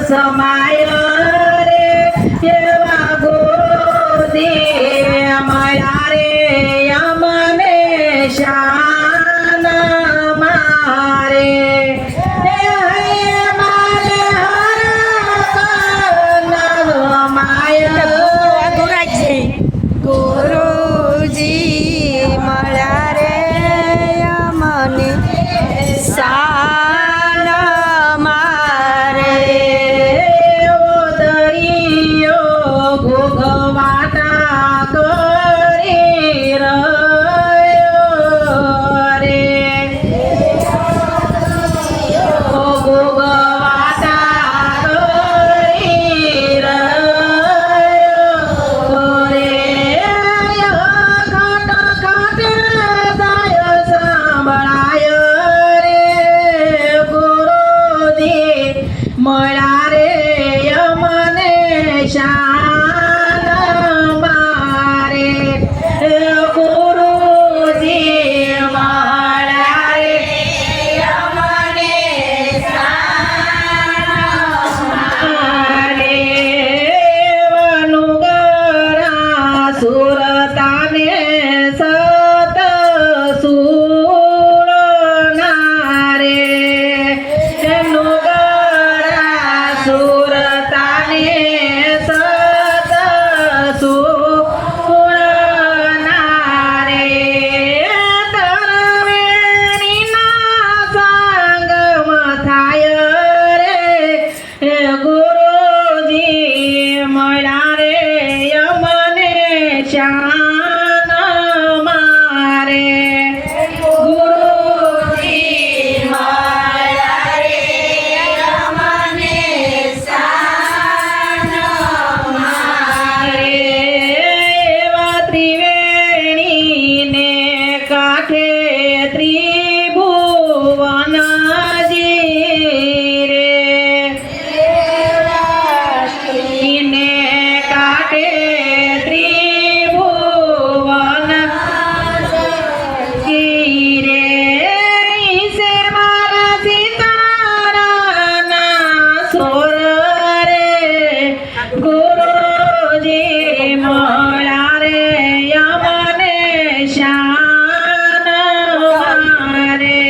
समाय रे एवा गुरुदेव माया रे यमने शान मारे ગુરુજી મળ્યા રે મને સાન મારે દરિયો ભોગવાટા કરી રહ્યો રે ભોગવાટા કરી રહ્યો રે ઘટ ઘટ દાય સાંભળાય રે ગુરુજી મળ્યા રે યમને શાન મારે ગુરુજી મળ્યા રે યમને શાન મારે વનુગરા સુરતાને સત સુરનારે સુરતાને સત સુરનારે તરવેણીના સંગમ થાય રે ગુરુજી મળ્યા રે યમને શાન મારે ગુરુજી મળ્યા રે યમને શાન મારે એવા ત્રિવેણીને કાંઠે ત્રિભુવનજી રે ને કાંઠે ત્રિભુવનજી રે ઈસે મારા સીતારાના સોર રે ગુરુજી મળ્યા રે યમને શાન મારે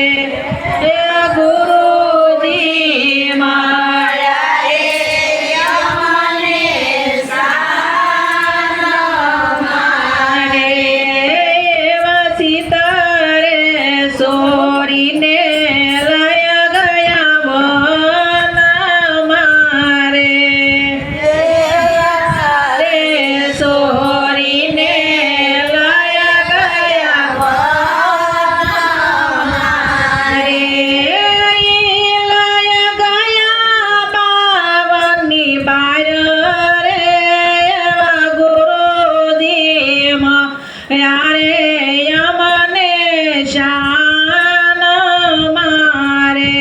ગુરુજી મળ્યા રે યમને શાન મારે એવા સીતારે સોરીને લઈ ગયા વન મારે રે સોરીને લઈ ગયા વન મારે લઈ ગયા પાવનની બાર રે એવા ગુરુજી મળ્યા રે યમને શાન મારે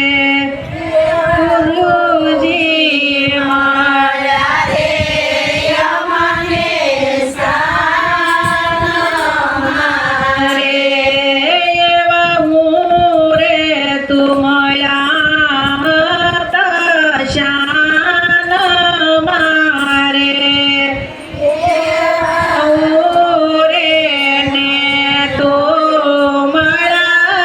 ગુરુજી મળ્યા રે યમને શાન મારે એવા હું રે તું મળ્યા હતા શાન મારે રે ને તો મળ્યા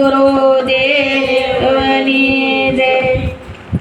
ગુરુ